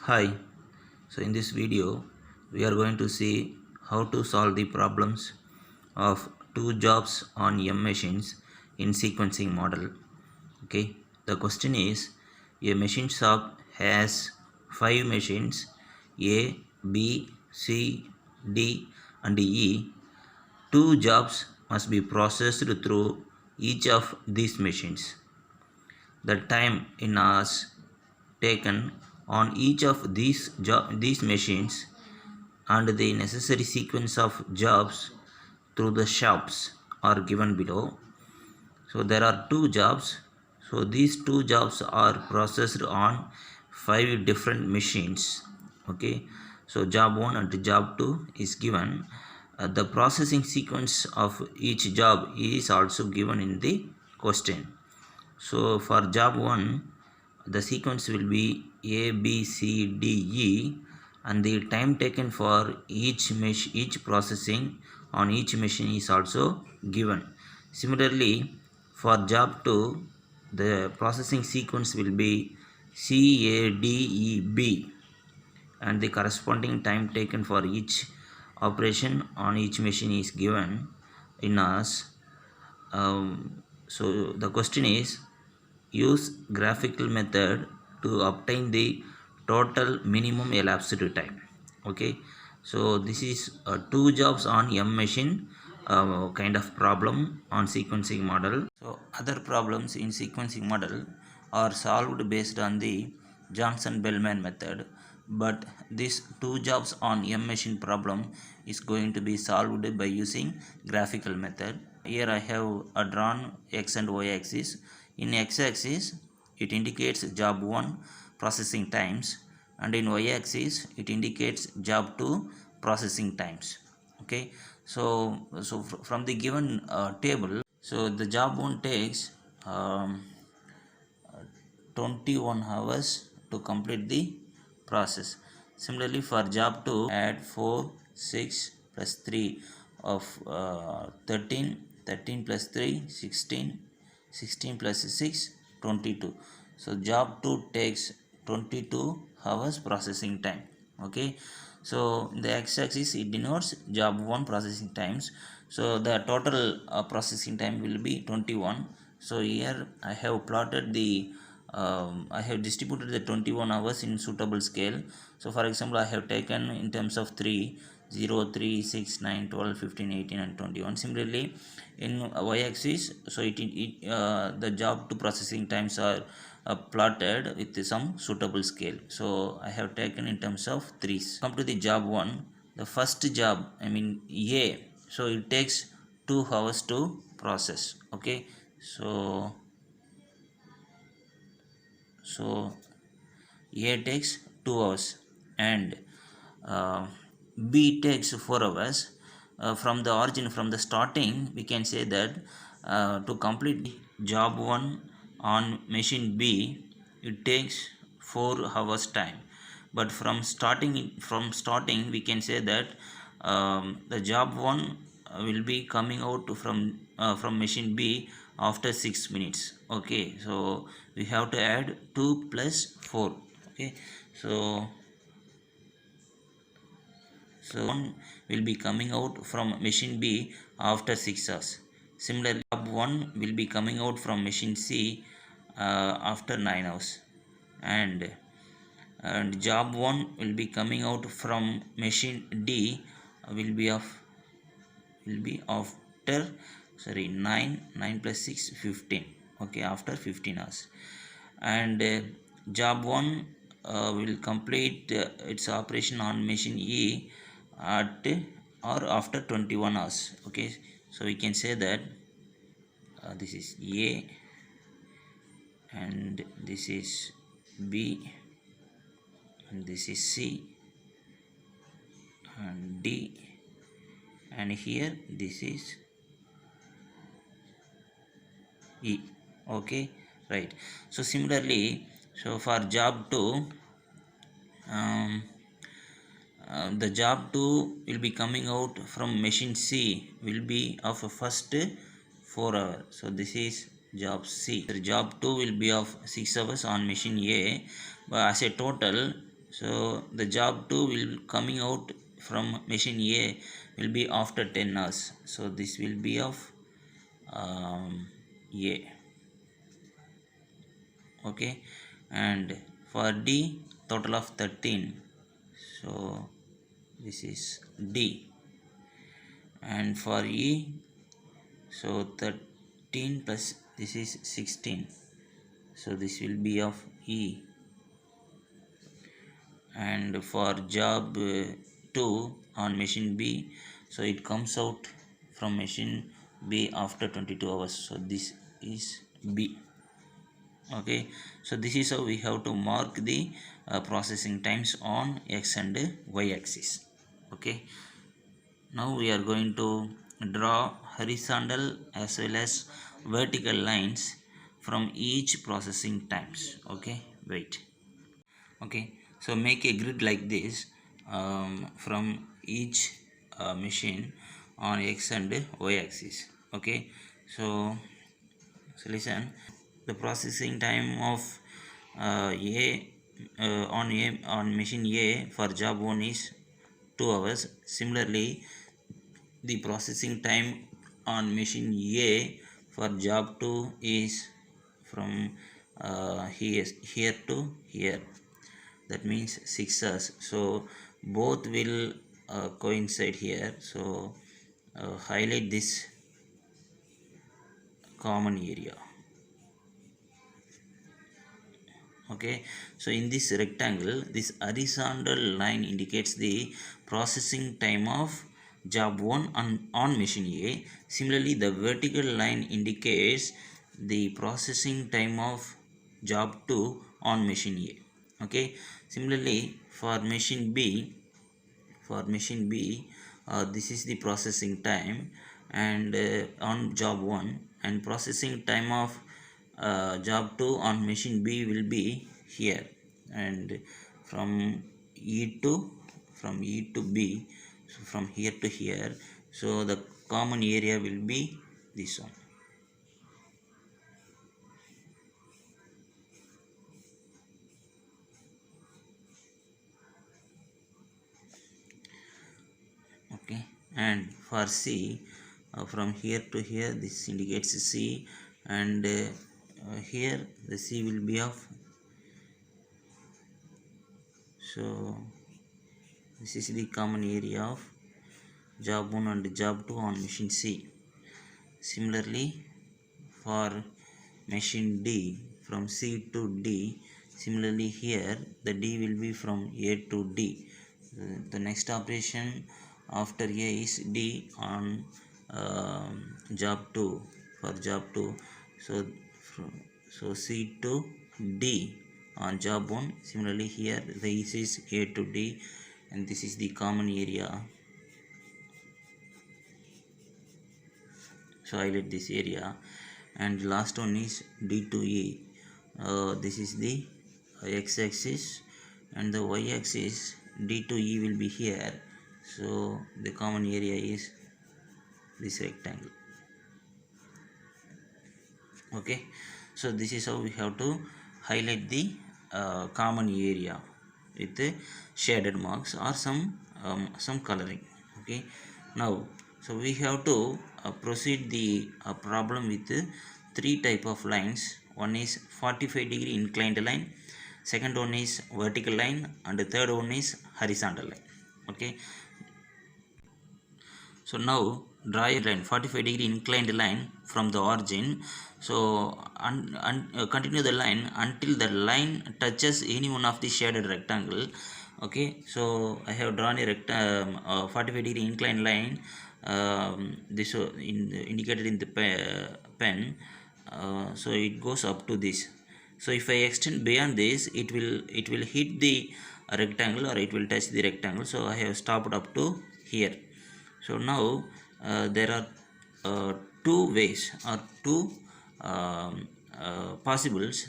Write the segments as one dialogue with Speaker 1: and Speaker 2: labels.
Speaker 1: Hi, so in this video we are going to see how to solve the problems of two jobs on M machines in sequencing model. Okay, the question is a machine shop has 5 machines A, B, C, D and E. Two jobs must be processed through each of these machines. The time in hours taken on each of these machines and the necessary sequence of jobs through the shops are given below. So there are two jobs. So these two jobs are processed on 5 different machines. Okay. So job 1 and job 2 is given. The processing sequence of each job is also given in the question. So for job 1, the sequence will be A, B, C, D, E, and the time taken for each processing on each machine is also given. Similarly, for job 2, the processing sequence will be C, A, D, E, B, and the corresponding time taken for each operation on each machine is given in hours. So the question is, use graphical method to obtain the total minimum elapsed time. Okay, so this is two jobs on M machine kind of problem on sequencing model. So other problems in sequencing model are solved based on the Johnson-Bellman method, but this two jobs on M machine problem is going to be solved by using graphical method. Here I have drawn x and y axis. In x axis it indicates job 1 processing times, and in y axis it indicates job 2 processing times. Okay, so from the given table, so the job 1 takes 21 hours to complete the process. Similarly, for job 2, add 4, 6 plus 3 of 13, 13 plus 3, 16, 16 plus 6, 22. So job 2 takes 22 hours processing time. Okay, so the x-axis it denotes job 1 processing times. So the total processing time will be 21. So here I have plotted the I have distributed the 21 hours in suitable scale. So for example, I have taken in terms of 3, 0, 3, 6, 9, 12, 15, 18 and 21. Similarly, in y-axis, so the job to processing times are plotted with some suitable scale. So I have taken in terms of 3s. Come to the job 1. The first job, I mean A, so it takes 2 hours to process. Okay, so A takes 2 hours and uh, B takes 4 hours. From the origin, from the starting, we can say that to complete job 1 on machine B, it takes 4 hours time. But from starting, we can say that the job 1 will be coming out from machine B after 6 minutes. Okay, so we have to add 2 plus 4. Okay, so one will be coming out from machine B after 6 hours. Similarly, job 1 will be coming out from machine C after 9 hours, and job 1 will be coming out from machine D will be after, sorry, 9 plus 6, 15. Okay, after 15 hours, and job 1 will complete its operation on machine E at or after 21 hours. Okay, so we can say that this is A and this is B and this is C and D, and here this is E. Okay, right. So similarly, so for job 2, um, the job 2 will be coming out from machine C will be of a first 4 hours. So this is job C. The job 2 will be of 6 hours on machine A, but as a total, So the job 2 will coming out from machine A will be after 10 hours. So this will be of A. Okay, and for D total of 13. So this is D, and for E, so 13 plus this is 16. So this will be of E. And for job 2 on machine B, so it comes out from machine B after 22 hours. So this is B. Okay, so this is how we have to mark the processing times on X and Y axis. Okay, now we are going to draw horizontal as well as vertical lines from each processing times. Okay, wait. Okay, so make a grid like this from each machine on X and Y axis. Okay, so listen, the processing time of on machine A for job 1 is 2 hours. Similarly, the processing time on machine A for job 2 is from here to here, that means 6 hours. So both will coincide here. So highlight this common area. Okay, so in this rectangle, this horizontal line indicates the processing time of job 1 on machine A. Similarly, the vertical line indicates the processing time of job 2 on machine A. Okay, similarly for machine B, this is the processing time, and on job 1, and processing time of job 2 on machine B will be here, and from E to B, so from here to here, so the common area will be this one. Okay, and for C, from here to here, this indicates C, and here the C will be of, so this is the common area of job 1 and job 2 on machine C. Similarly for machine D, from C to D, similarly here the D will be from A to D. The next operation after A is D on job 2, for job 2. So C to D on job 1. Similarly here this is A to D, and this is the common area. So highlight this area, and last one is D to E. This is the x-axis, and the y-axis D to E will be here. So the common area is this rectangle. Okay, so this is how we have to highlight the common area with the shaded marks or some coloring. Okay, now so we have to proceed the problem with three type of lines. One is 45-degree inclined line, second one is vertical line, and the third one is horizontal line. Okay, so now draw a line 45-degree inclined line from the origin. So continue the line until the line touches any one of the shaded rectangle. Okay, so I have drawn a 45-degree inclined line, this indicated in the pen. So it goes up to this. So if I extend beyond this, it will hit the rectangle, or it will touch the rectangle. So I have stopped up to here. So now there are two ways, or two possibles.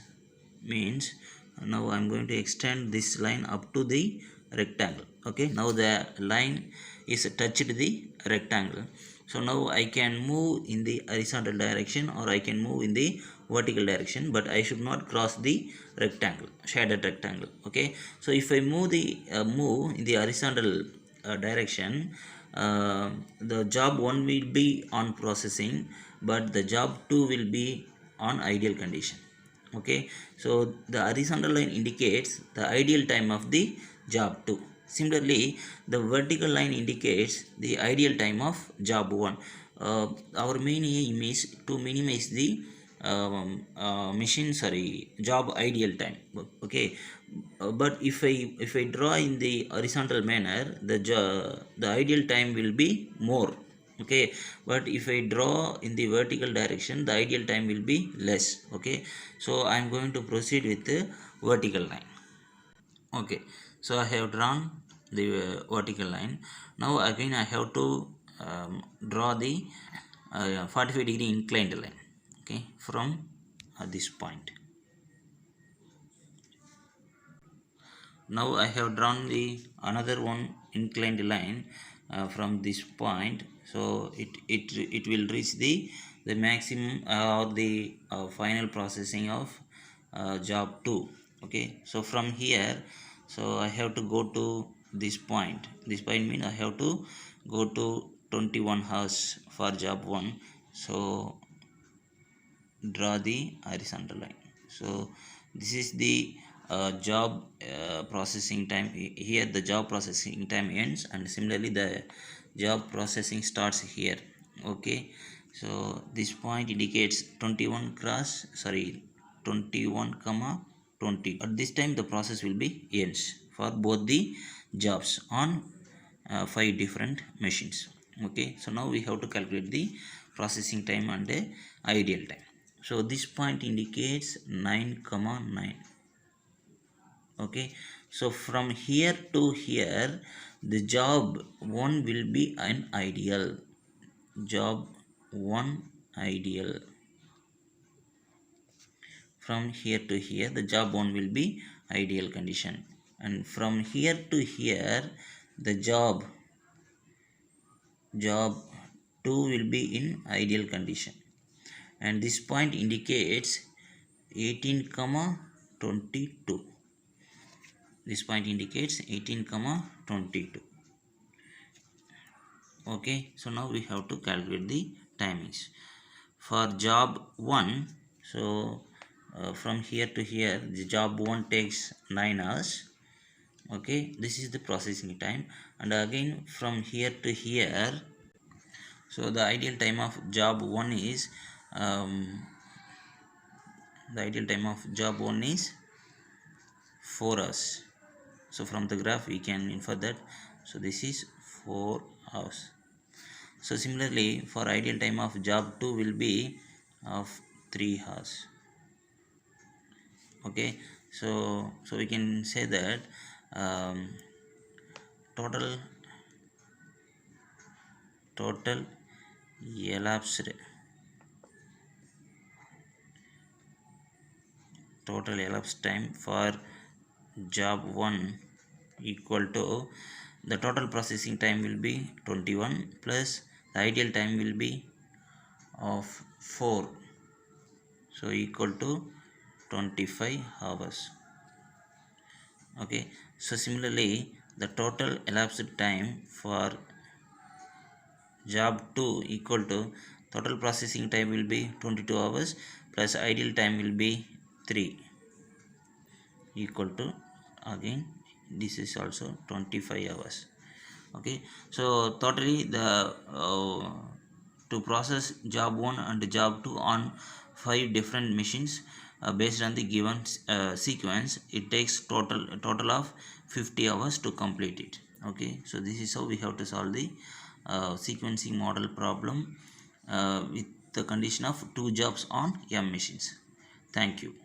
Speaker 1: Means now I am going to extend this line up to the rectangle. Okay, now the line is touched the rectangle. So now I can move in the horizontal direction, or I can move in the vertical direction, but I should not cross the rectangle, shaded rectangle. Okay, so if I move in the horizontal direction, the job 1 will be on processing, but the job 2 will be on ideal condition. Okay, so the horizontal line indicates the ideal time of the job 2. Similarly, the vertical line indicates the ideal time of job 1. Our main aim is to minimize the job ideal time. Okay, but if I draw in the horizontal manner, the ideal time will be more. Okay, but if I draw in the vertical direction, the ideal time will be less. Okay, so I am going to proceed with the vertical line. Okay, so I have drawn the vertical line. Now again I have to draw the 45-degree inclined line. Okay, from this point. Now I have drawn the another one inclined line from this point, so it will reach the maximum or the final processing of job 2. Okay, so from here, so I have to go to this point. This point means I have to go to 21 hours for job 1. So draw the horizontal line. So this is the job processing time. Here the job processing time ends, and similarly the job processing starts here. Okay, so this point indicates 21 comma 20. At this time the process will be ends for both the jobs on 5 different machines. Okay, so now we have to calculate the processing time and the ideal time. So this point indicates 9 comma 9. Okay, so from here to here the job 1 will be an ideal. Job 1 ideal. From here to here the job 1 will be ideal condition, and from here to here the job 2 will be in ideal condition, and this point indicates 18 comma 22. This point indicates 18 comma 22. Okay, so now we have to calculate the timings for job 1. So from here to here the job 1 takes 9 hours. Okay, this is the processing time, and again from here to here, so the ideal time of job 1 is the ideal time of job 1 is 4 hours. So from the graph we can infer that, so this is 4 hours. So similarly for ideal time of job 2 will be of 3 hours. Okay, so we can say that total elapsed time for job 1 equal to the total processing time will be 21 plus the ideal time will be of 4, so equal to 25 hours. Okay, so similarly the total elapsed time for job 2 equal to total processing time will be 22 hours plus ideal time will be 3, equal to again this is also 25 hours. Okay, so totally the to process job 1 and job 2 on 5 different machines based on the given sequence, it takes total of 50 hours to complete it. Okay, so this is how we have to solve the sequencing model problem with the condition of 2 jobs on M machines. Thank you.